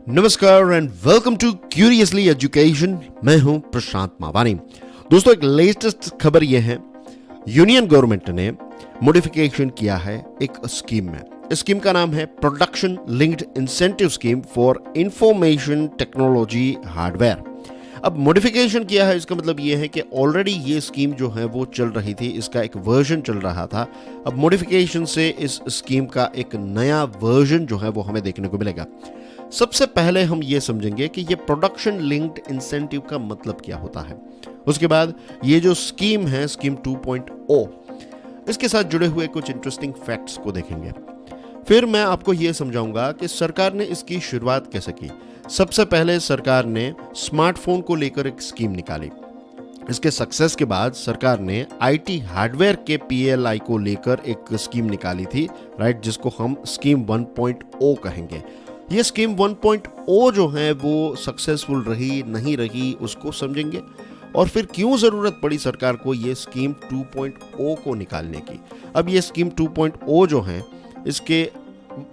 नमस्कार and welcome to curiously education. मैं हूं प्रशांत मावानी। दोस्तों, एक लेटेस्ट खबर यह है, यूनियन गवर्नमेंट ने मॉडिफिकेशन किया है एक स्कीम में। इस स्कीम का नाम है production linked incentive scheme for information technology hardware. अब मॉडिफिकेशन किया है, इसका मतलब ये है कि ऑलरेडी ये स्कीम जो है वो चल रही थी, इसका एक वर्जन चल रहा था। अब मॉडिफिकेशन से इस स्कीम का एक नया वर्जन जो है वो हमें देखने को मिलेगा। सबसे पहले हम ये समझेंगे कि ये प्रोडक्शन लिंक्ड इंसेंटिव का मतलब क्या होता है। उसके बाद ये जो स्कीम है, स्कीम 2.0, इसके साथ जुड़े हुए कुछ इंटरेस्टिंग फैक्ट्स को देखेंगे। फिर मैं आपको ये समझाऊंगा कि सरकार ने इसकी शुरुआत कैसे की। सबसे पहले सरकार ने स्मार्टफोन को लेकर एक स्कीम निकाली। इसके सक्सेस के बाद सरकार ने आईटी हार्डवेयर के पीएलआई को लेकर एक स्कीम निकाली थी, राइट, जिसको हम स्कीम 1.0 कहेंगे। ये स्कीम 1.0 जो है वो सक्सेसफुल रही नहीं रही उसको समझेंगे, और फिर क्यों ज़रूरत पड़ी सरकार को ये स्कीम 2.0 को निकालने की। अब ये स्कीम 2.0 जो है, इसके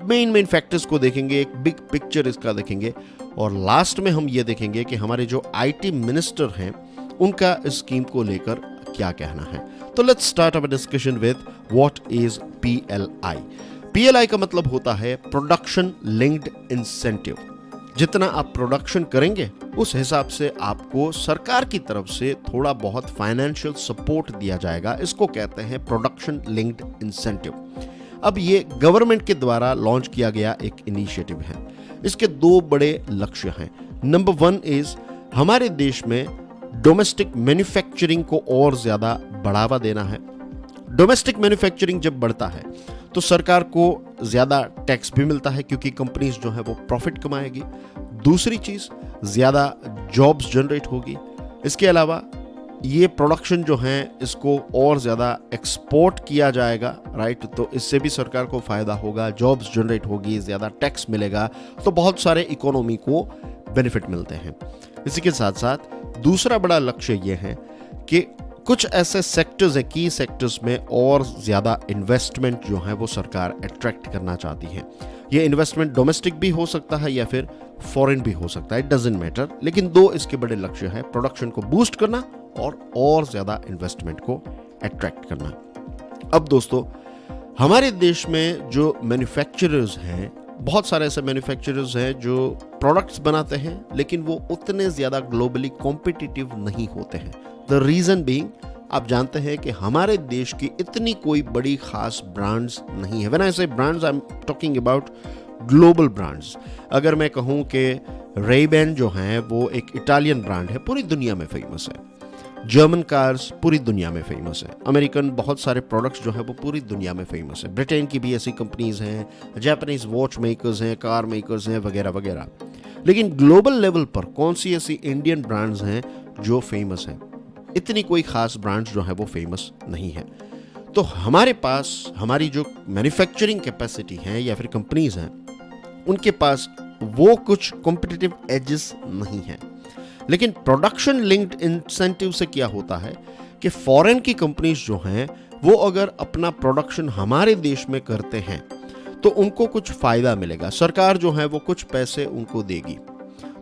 मेन फैक्टर्स को देखेंगे, एक बिग पिक्चर इसका देखेंगे, और लास्ट में हम ये देखेंगे कि हमारे जो आईटी मिनिस्टर हैं उनका इस स्कीम को लेकर क्या कहना है। तो let's start our discussion with what is PLI. PLI का मतलब होता है प्रोडक्शन लिंक्ड इंसेंटिव। जितना आप प्रोडक्शन करेंगे उस हिसाब से आपको सरकार की तरफ से थोड़ा बहुत फाइनेंशियल सपोर्ट दिया जाएगा। इसको कहते हैं प्रोडक्शन लिंक्ड इंसेंटिव। अब ये गवर्नमेंट के द्वारा लॉन्च किया गया एक इनिशिएटिव है। इसके दो बड़े लक्ष्य हैं। नंबर 1 इज हमारे देश में डोमेस्टिक मैन्युफैक्चरिंग को और ज्यादा बढ़ावा देना है। डोमेस्टिक मैन्युफैक्चरिंग जब बढ़ता है तो सरकार को ज्यादा टैक्स भी मिलता है, क्योंकि कंपनीज जो है वो प्रॉफिट कमाएगी। दूसरी चीज, ज्यादा जॉब्स जनरेट होगी। इसके अलावा ये प्रोडक्शन जो है इसको और ज्यादा एक्सपोर्ट किया जाएगा, राइट, तो इससे भी सरकार को फायदा होगा, जॉब्स जनरेट होगी, ज्यादा टैक्स मिलेगा, तो बहुत सारे इकोनॉमी को बेनिफिट मिलते हैं। इसी के साथ साथ दूसरा बड़ा लक्ष्य ये है कि कुछ ऐसे सेक्टर्स है, की सेक्टर्स में और ज्यादा इन्वेस्टमेंट जो है वो सरकार अट्रैक्ट करना चाहती है। ये इन्वेस्टमेंट डोमेस्टिक भी हो सकता है या फिर फॉरेन भी हो सकता है, इट डजंट मैटर, लेकिन दो इसके बड़े लक्ष्य है, प्रोडक्शन को बूस्ट करना और ज्यादा इन्वेस्टमेंट को अट्रैक्ट करना। अब दोस्तों, हमारे देश में जो मैन्युफैक्चरर्स हैं, बहुत सारे ऐसे मैन्युफैक्चरर्स हैं जो प्रोडक्ट्स बनाते हैं, लेकिन वो उतने ज्यादा ग्लोबली कॉम्पिटिटिव नहीं होते हैं। द रीजन बीइंग, आप जानते हैं कि हमारे देश की इतनी कोई बड़ी खास ब्रांड्स नहीं है। व्हेन आई से brands, I am talking about global brands. अगर मैं कहूं कि रेबैन जो है वो एक इटालियन ब्रांड है, पूरी दुनिया में फेमस है। जर्मन कार्स पूरी दुनिया में फेमस है। अमेरिकन बहुत सारे प्रोडक्ट्स जो है वो पूरी दुनिया में फेमस है। ब्रिटेन की भी ऐसी कंपनीज हैं, जापानीज वॉच मेकर्स हैं, कार मेकर्स हैं, वगैरह वगैरह। लेकिन ग्लोबल लेवल पर कौन सी ऐसी इंडियन ब्रांड्स हैं जो फेमस हैं? इतनी कोई खास ब्रांड्स जो है वो फेमस नहीं है। तो हमारे पास हमारी जो मैन्युफैक्चरिंग कैपेसिटी है या फिर कंपनीज हैं, उनके पास वो कुछ कॉम्पिटिटिव एजेस नहीं है। लेकिन प्रोडक्शन लिंक्ड इंसेंटिव से क्या होता है कि फॉरेन की कंपनीज जो हैं वो अगर अपना प्रोडक्शन हमारे देश में करते हैं तो उनको कुछ फायदा मिलेगा। सरकार जो है वो कुछ पैसे उनको देगी,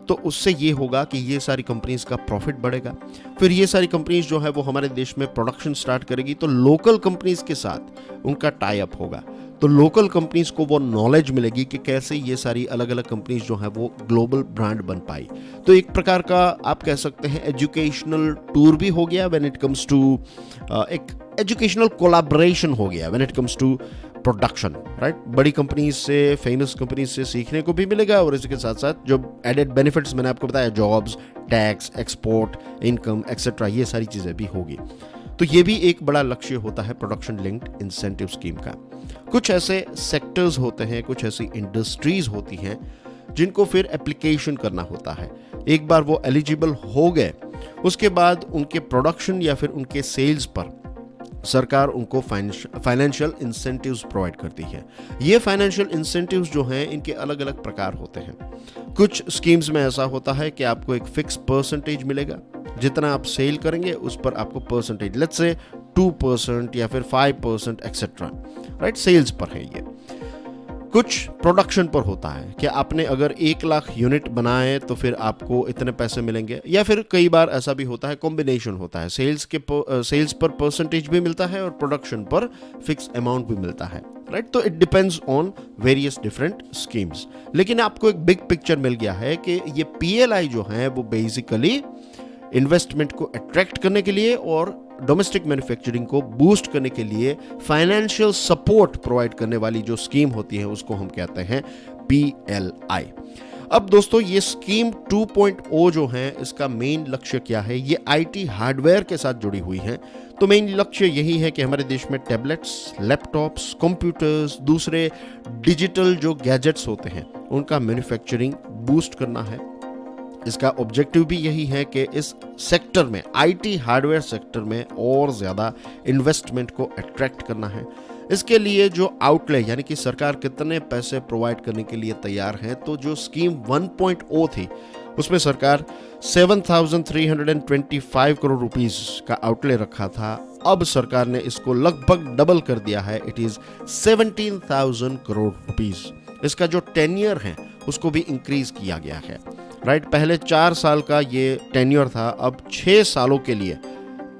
तो उससे ये होगा कि ये सारी कंपनीज का प्रॉफिट बढ़ेगा। फिर ये सारी कंपनीज जो है वो हमारे देश में प्रोडक्शन स्टार्ट करेगी, तो लोकल कंपनीज के साथ उनका टाई अप होगा। तो लोकल कंपनीज को वो नॉलेज मिलेगी कि कैसे ये सारी अलग अलग कंपनीज जो है वो ग्लोबल ब्रांड बन पाई। तो एक प्रकार का आप कह सकते हैं एजुकेशनल टूर भी हो गया व्हेन इट कम्स टू, एक एजुकेशनल कोलैबोरेशन हो गया when it comes to production, right. बड़ी कंपनीज से, फेमस कंपनीज से सीखने को भी मिलेगा, और इसके साथ साथ जो एडेड बेनिफिट्स मैंने आपको बताया, jobs, tax, export, income etcetera, ये सारी चीजें भी होगी। तो ये भी एक बड़ा लक्ष्य होता है प्रोडक्शन लिंक्ड इंसेंटिव स्कीम का। कुछ ऐसे सेक्टर्स होते हैं, कुछ ऐसी इंडस्ट्रीज होती हैं जिनको फिर एप्लीकेशन करना होता है। एक बार वो एलिजिबल हो गए, उसके बाद उनके प्रोडक्शन या फिर उनके सेल्स पर सरकार उनको फाइनेंशियल इंसेंटिव्स प्रोवाइड करती है। ये फाइनेंशियल इंसेंटिव्स जो हैं इनके अलग अलग प्रकार होते हैं। कुछ स्कीम्स में ऐसा होता है कि आपको एक फिक्स परसेंटेज मिलेगा, जितना आप सेल करेंगे उस पर आपको परसेंटेज, लेट्स से 2% या फिर 5% एक्सेट्रा, राइट, सेल्स पर है ये। कुछ प्रोडक्शन पर होता है कि आपने अगर 1 लाख यूनिट बनाए तो फिर आपको इतने पैसे मिलेंगे, या फिर कई बार ऐसा भी होता है, कॉम्बिनेशन होता है, सेल्स पर परसेंटेज भी मिलता है और प्रोडक्शन पर फिक्स अमाउंट भी मिलता है, राइट। तो it depends on various different schemes. लेकिन आपको एक बिग पिक्चर मिल गया है कि ये PLI जो है वो बेसिकली इन्वेस्टमेंट को अट्रैक्ट करने के लिए और डोमेस्टिक मैन्युफैक्चरिंग को बूस्ट करने के लिए फाइनेंशियल सपोर्ट प्रोवाइड करने वाली जो स्कीम होती है उसको हम कहते हैं PLI। अब दोस्तों ये स्कीम 2.0 जो है इसका मेन लक्ष्य क्या है, ये IT हार्डवेयर के साथ जुड़ी हुई है। तो मेन लक्ष्य यही है कि हमारे देश में टैबलेट्स, लैपटॉप्स, कंप्यूटर्स, दूसरे डिजिटल जो गैजेट्स होते हैं उनका मैन्युफैक्चरिंग बूस्ट करना है। इसका ऑब्जेक्टिव भी यही है कि इस सेक्टर में, IT हार्डवेयर सेक्टर में और ज़्यादा इन्वेस्टमेंट को अट्रैक्ट करना है। इसके लिए जो आउटले यानी कि सरकार कितने पैसे प्रोवाइड करने के लिए तैयार है, तो जो स्कीम 1.0 थी उसमें सरकार 7,325 करोड़ रुपीस का आउटले रखा था। अब सरकार ने इसको लगभग डबल कर दिया है, इट इज़ 17,000 करोड़ रुपीस। इसका जो टेन्योर है उसको भी इंक्रीज किया गया है, राइट। पहले 4 साल का ये टेन्योर था, अब 6 सालों के लिए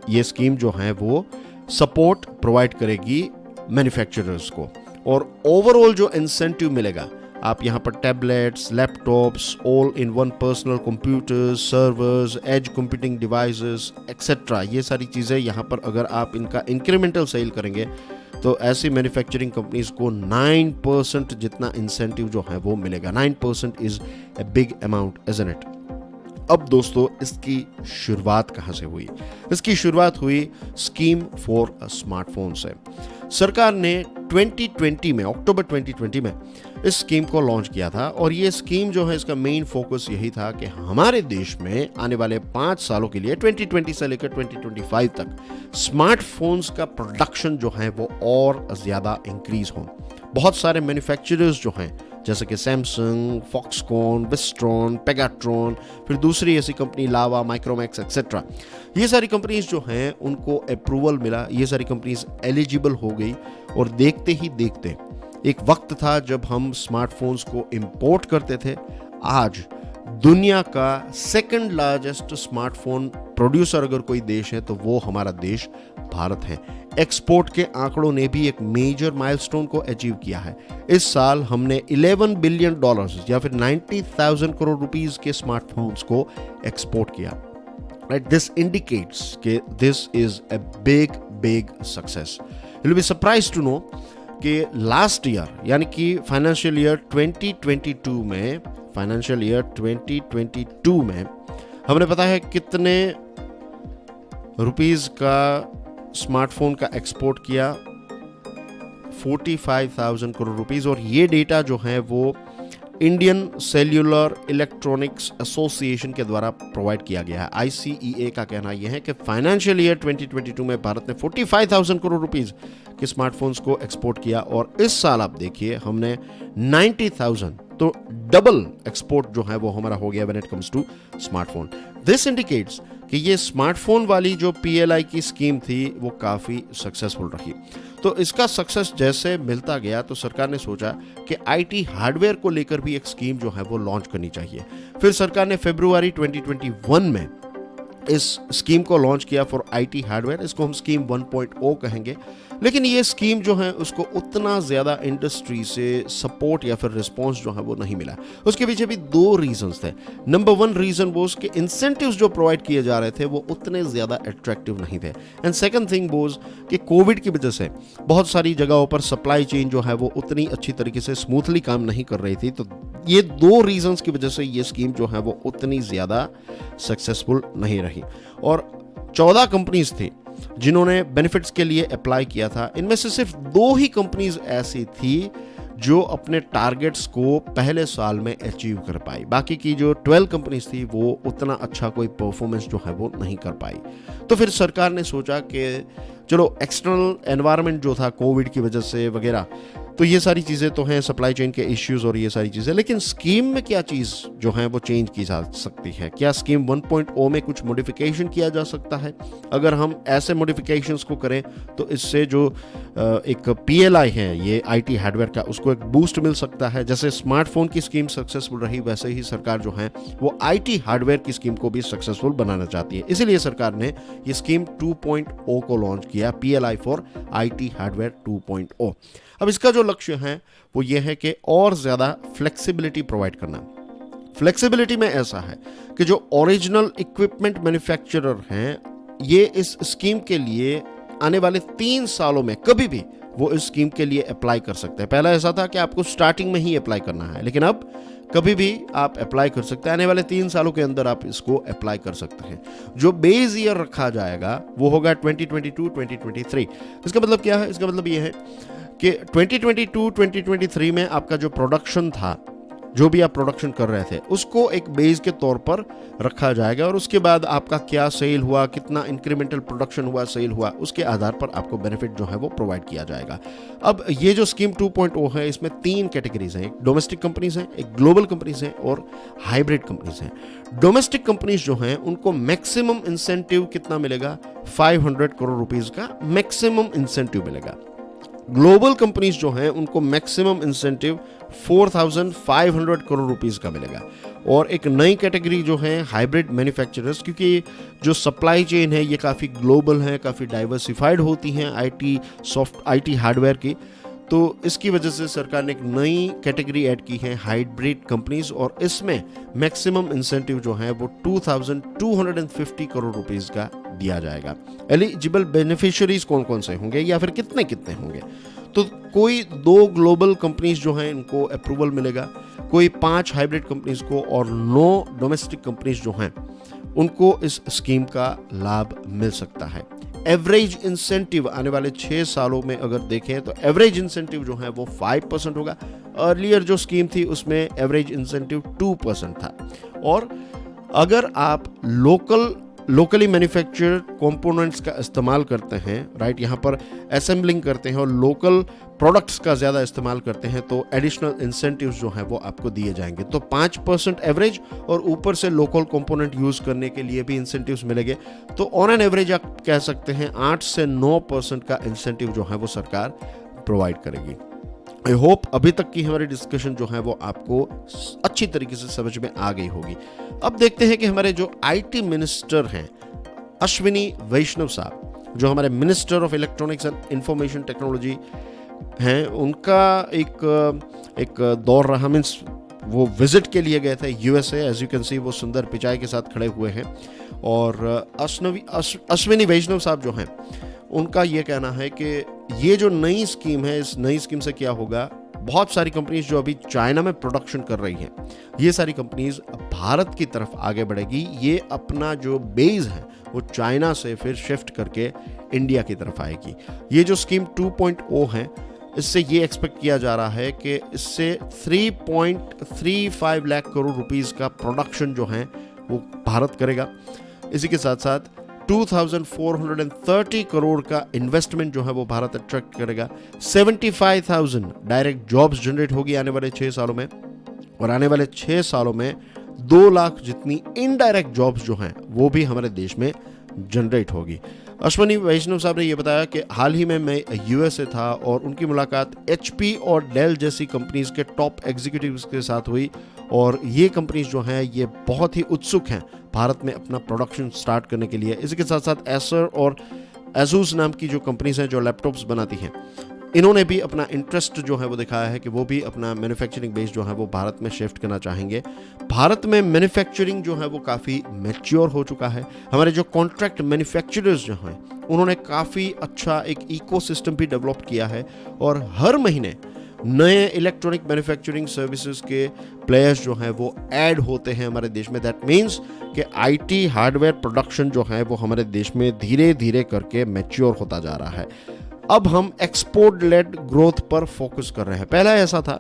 ये स्कीम जो है वो सपोर्ट प्रोवाइड करेगी मैन्युफैक्चरर्स को। और ओवरऑल जो इंसेंटिव मिलेगा, आप यहाँ पर tablets, laptops, all in one personal computers, servers, edge computing devices etcetera, ये सारी चीज़ें यहाँ पर अगर आप इनका इंक्रीमेंटल सेल करेंगे तो ऐसी मैन्युफैक्चरिंग कंपनीज को 9% जितना इंसेंटिव जो है वो मिलेगा। 9% is a big amount, isn't it. अब दोस्तों इसकी शुरुआत कहाँ से हुई? इसकी शुरुआत हुई स्कीम फॉर स्मार्टफोन से। सरकार ने 2020 में, अक्टूबर 2020 में इस स्कीम को लॉन्च किया था। और ये स्कीम जो है इसका मेन फोकस यही था कि हमारे देश में आने वाले 5 सालों के लिए 2020 से लेकर 2025 तक स्मार्टफोन्स का प्रोडक्शन जो है वो और ज़्यादा इंक्रीज हो। बहुत सारे मैन्युफैक्चरर्स जो हैं जैसे कि सैमसंग, फॉक्सकॉन, विस्ट्रॉन, पेगाट्रॉन, फिर दूसरी ऐसी कंपनी लावा, माइक्रोमैक्स एक्सेट्रा, ये सारी कंपनीज जो हैं उनको अप्रूवल मिला, ये सारी कंपनीज एलिजिबल हो गई। और देखते ही देखते एक वक्त था जब हम स्मार्टफोन्स को इंपोर्ट करते थे। आज दुनिया का सेकंड लार्जेस्ट स्मार्टफोन प्रोड्यूसर अगर कोई देश है तो वो हमारा देश भारत है। एक्सपोर्ट के आंकड़ों ने भी एक मेजर माइलस्टोन को अचीव किया है। इस साल हमने $11 बिलियन या फिर 90,000 करोड़ रुपीस के स्मार्टफोन्स को एक्सपोर्ट किया। राइट, दिस इंडिकेट्स कि this is a big success. You will be surprised to know कि लास्ट ईयर यानी कि फाइनेंशियल ईयर 2022 में हमने पता है कितने रुपीस का स्मार्टफोन का एक्सपोर्ट किया, 45,000 करोड़ रुपीस। और ये डेटा जो है वो इंडियन सेल्यूलर इलेक्ट्रॉनिक्स एसोसिएशन के द्वारा प्रोवाइड किया गया है। ICEA का कहना यह है कि फाइनेंशियल ईयर 2022 में भारत ने 45,000 करोड़ रुपीस के स्मार्टफोन्स को एक्सपोर्ट किया। और इस साल आप देखिए हमने 90,000, तो डबल एक्सपोर्ट जो है वो हमारा हो गया when it comes to smartphone. This indicates कि ये स्मार्टफोन वाली जो PLI की स्कीम थी वो काफ़ी सक्सेसफुल रही। तो इसका सक्सेस जैसे मिलता गया तो सरकार ने सोचा कि IT हार्डवेयर को लेकर भी एक स्कीम जो है वो लॉन्च करनी चाहिए। फिर सरकार ने फरवरी 2021 में इस स्कीम को लॉन्च किया फॉर IT हार्डवेयर। इसको हम स्कीम 1.0 कहेंगे। लेकिन ये स्कीम जो है उसको उतना ज़्यादा इंडस्ट्री से सपोर्ट या फिर रिस्पॉन्स जो है वो नहीं मिला। उसके पीछे भी 2 रीजंस थे। नंबर 1 रीज़न वो कि इंसेंटिव्स जो प्रोवाइड किए जा रहे थे वो उतने ज़्यादा अट्रैक्टिव नहीं थे। एंड सेकंड थिंग वो कि कोविड की वजह से बहुत सारी जगहों पर सप्लाई चेन जो है वो उतनी अच्छी तरीके से स्मूथली काम नहीं कर रही थी। तो ये 2 रीजंस की वजह से ये स्कीम जो है वो उतनी ज़्यादा सक्सेसफुल नहीं रही। और 14 कंपनीज थी जिन्होंने बेनिफिट्स के लिए अप्लाई किया था। इनमें से सिर्फ 2 ही कंपनीज ऐसी थी जो अपने टारगेट्स को पहले साल में अचीव कर पाई। बाकी की जो 12 कंपनीज थी वो उतना अच्छा कोई परफॉर्मेंस जो है वो नहीं कर पाई। तो फिर सरकार ने सोचा कि चलो एक्सटर्नल एनवायरनमेंट जो था कोविड की वजह से वगैरह तो ये सारी चीज़ें तो हैं, सप्लाई चेन के इश्यूज और ये सारी चीज़ें। लेकिन स्कीम में क्या चीज़ जो है वो चेंज की जा सकती है? क्या स्कीम 1.0 में कुछ मॉडिफिकेशन किया जा सकता है? अगर हम ऐसे मॉडिफिकेशंस को करें तो इससे जो एक PLI है ये IT हार्डवेयर का, उसको एक बूस्ट मिल सकता है। जैसे स्मार्टफोन की स्कीम सक्सेसफुल रही, वैसे ही सरकार जो है वो IT हार्डवेयर की स्कीम को भी सक्सेसफुल बनाना चाहती है। इसीलिए सरकार ने ये स्कीम 2.0 को लॉन्च किया, PLI फॉर IT हार्डवेयर 2.0। अब इसका जो लक्ष्य है वो ये है कि और ज़्यादा फ्लेक्सिबिलिटी प्रोवाइड करना। फ्लेक्सिबिलिटी में ऐसा है कि जो ओरिजिनल इक्विपमेंट मैन्युफैक्चरर हैं, ये इस स्कीम के लिए आने वाले 3 सालों में कभी भी वो इस स्कीम के लिए अप्लाई कर सकते हैं। पहला ऐसा था कि आपको स्टार्टिंग में ही अप्लाई करना है, लेकिन अब कभी भी आप अप्लाई कर सकते हैं। आने वाले 3 सालों के अंदर आप इसको अप्लाई कर सकते हैं। जो बेस ईयर रखा जाएगा वो होगा 2022-2023। इसका मतलब क्या है? इसका मतलब ये है कि 2022-2023 में आपका जो प्रोडक्शन था, जो भी आप प्रोडक्शन कर रहे थे, उसको एक बेस के तौर पर रखा जाएगा और उसके बाद आपका क्या सेल हुआ, कितना इंक्रीमेंटल प्रोडक्शन हुआ, सेल हुआ, उसके आधार पर आपको बेनिफिट जो है वो प्रोवाइड किया जाएगा। अब ये जो स्कीम 2.0 है, इसमें 3 कैटेगरीज हैं। एक डोमेस्टिक कंपनीज हैं, एक ग्लोबल कंपनीज हैं और हाइब्रिड कंपनीज हैं। डोमेस्टिक कंपनीज जो हैं उनको मैक्सिमम इंसेंटिव कितना मिलेगा? 500 करोड़ रुपीज का मैक्सिमम इंसेंटिव मिलेगा। ग्लोबल कंपनीज जो हैं उनको मैक्सिमम इंसेंटिव 4,500 करोड़ रुपीस का मिलेगा। और एक नई कैटेगरी जो है हाइब्रिड मैन्युफैक्चरर्स, क्योंकि जो सप्लाई चेन है ये काफ़ी ग्लोबल है, काफ़ी डाइवर्सिफाइड होती हैं IT हार्डवेयर की, तो इसकी वजह से सरकार ने एक नई कैटेगरी ऐड की है, हाइब्रिड कंपनीज, और इसमें मैक्सिमम इंसेंटिव जो है वो 2,250 करोड़ रुपीस का दिया जाएगा। एलिजिबल बेनिफिशियरीज कौन कौन से होंगे या फिर कितने कितने होंगे? तो कोई 2 ग्लोबल कंपनीज जो हैं इनको अप्रूवल मिलेगा, कोई 5 हाइब्रिड कंपनीज को, और 9 डोमेस्टिक कंपनीज जो हैं उनको इस स्कीम का लाभ मिल सकता है। एवरेज इंसेंटिव आने वाले 6 सालों में अगर देखें तो एवरेज इंसेंटिव जो है वो 5% होगा। अर्लियर जो स्कीम थी उसमें एवरेज इंसेंटिव 2% था। और अगर आप लोकली मैन्युफैक्चर्ड कंपोनेंट्स का इस्तेमाल करते हैं, राइट, यहाँ पर असेंबलिंग करते हैं और लोकल प्रोडक्ट्स का ज़्यादा इस्तेमाल करते हैं, तो एडिशनल इंसेंटिव्स जो हैं वो आपको दिए जाएंगे। तो 5% एवरेज और ऊपर से लोकल कंपोनेंट यूज़ करने के लिए भी इंसेंटिव्स मिलेंगे। तो ऑन एन एवरेज आप कह सकते हैं 8 से 9% का इंसेंटिव जो है वो सरकार प्रोवाइड करेगी। आई होप अभी तक की हमारी डिस्कशन जो है वो आपको अच्छी तरीके से समझ में आ गई होगी। अब देखते हैं कि हमारे जो IT मिनिस्टर हैं अश्विनी वैष्णव साहब, जो हमारे minister of electronics and information technology हैं, उनका एक दौर रहा, मीन्स वो विजिट के लिए गए थे USA। As you can see वो सुंदर पिचाई के साथ खड़े हुए हैं। और अश्विनी वैष्णव साहब जो हैं उनका ये कहना है कि ये जो नई स्कीम है, इस नई स्कीम से क्या होगा, बहुत सारी कंपनीज जो अभी चाइना में प्रोडक्शन कर रही हैं, ये सारी कंपनीज भारत की तरफ आगे बढ़ेगी। ये अपना जो बेस है वो चाइना से फिर शिफ्ट करके इंडिया की तरफ आएगी। ये जो स्कीम 2.0 है, इससे ये एक्सपेक्ट किया जा रहा है कि इससे 3.35 लाख करोड़ रुपीस का प्रोडक्शन जो है वो भारत करेगा। इसी के साथ साथ 2,430 करोड़ का इन्वेस्टमेंट जो है वो भारत अट्रैक्ट करेगा। 75,000 डायरेक्ट जॉब्स जनरेट होगी आने वाले 6 सालों में, और आने वाले 6 सालों में 2 लाख जितनी इनडायरेक्ट जॉब्स जो हैं वो भी हमारे देश में जनरेट होगी। अश्विनी वैष्णव साहब ने ये बताया कि हाल ही में मैं USA था और उनकी मुलाकात HP और डेल जैसी कंपनीज के टॉप एग्जीक्यूटिव्स के साथ हुई, और ये कंपनीज जो हैं ये बहुत ही उत्सुक हैं भारत में अपना प्रोडक्शन स्टार्ट करने के लिए। इसी के साथ साथ एसर और एसूस नाम की जो कंपनीज हैं जो लैपटॉप्स बनाती हैं, इन्होंने भी अपना इंटरेस्ट जो है वो दिखाया है कि वो भी अपना मैन्युफैक्चरिंग बेस जो है वो भारत में शिफ्ट करना चाहेंगे। भारत में मैन्युफैक्चरिंग जो है वो काफ़ी मैच्योर हो चुका है। हमारे जो कॉन्ट्रैक्ट मैन्युफैक्चरर्स जो हैं उन्होंने काफ़ी अच्छा एक इकोसिस्टम भी डेवलप किया है, और हर महीने नए इलेक्ट्रॉनिक मैन्युफैक्चरिंग सर्विसेज के प्लेयर्स जो हैं वो ऐड होते हैं हमारे देश में। दैट मीन्स कि IT हार्डवेयर प्रोडक्शन जो है वो हमारे देश में धीरे धीरे करके मैच्योर होता जा रहा है। अब हम एक्सपोर्ट लेड ग्रोथ पर फोकस कर रहे हैं। पहला ऐसा था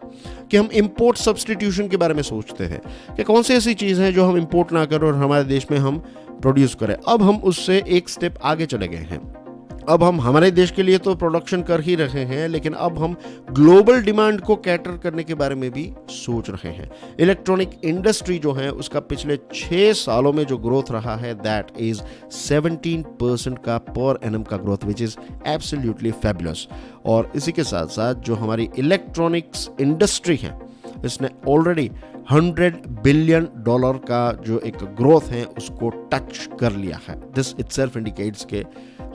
कि हम इंपोर्ट सब्सटीट्यूशन के बारे में सोचते थे कि कौन सी ऐसी चीज़ है जो हम इंपोर्ट ना करें और हमारे देश में हम प्रोड्यूस करें। अब हम उससे एक स्टेप आगे चले गए हैं। अब हम हमारे देश के लिए तो प्रोडक्शन कर ही रहे हैं, लेकिन अब हम ग्लोबल डिमांड को कैटर करने के बारे में भी सोच रहे हैं। इलेक्ट्रॉनिक इंडस्ट्री जो है उसका पिछले 6 सालों में जो ग्रोथ रहा है दैट इज 17% का पर एनम का growth, which is absolutely fabulous. और इसी के साथ साथ जो हमारी इलेक्ट्रॉनिक्स इंडस्ट्री है इसने ऑलरेडी $100 बिलियन का जो एक ग्रोथ है उसको टच कर लिया है। दिस इटसेल्फ इंडिकेट्स के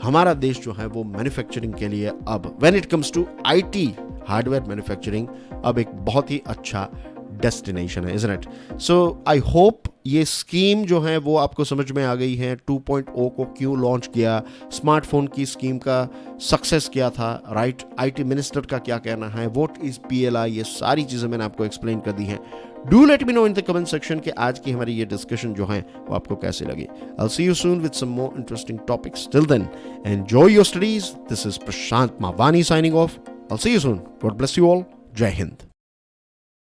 हमारा देश जो है वो मैन्युफैक्चरिंग के लिए अब when it comes to IT hardware manufacturing अब एक बहुत ही अच्छा डेस्टिनेशन है, isn't it? So I hope ये स्कीम जो है वो आपको समझ में आ गई है। 2.0 को क्यों लॉन्च किया, स्मार्टफोन की स्कीम का सक्सेस क्या था, राइट? आईटी मिनिस्टर का क्या कहना है, व्हाट इज पीएलआई, ये सारी चीज़ें मैंने आपको एक्सप्लेन कर दी हैं। Do let me know in the comment section कि आज की हमारी ये डिस्कशन जो है वो आपको कैसी लगी। I'll see you soon with some more interesting topics. Till then, enjoy your studies. This is Prashant Mavani signing off. I'll see you soon. God bless you all. Jai Hind.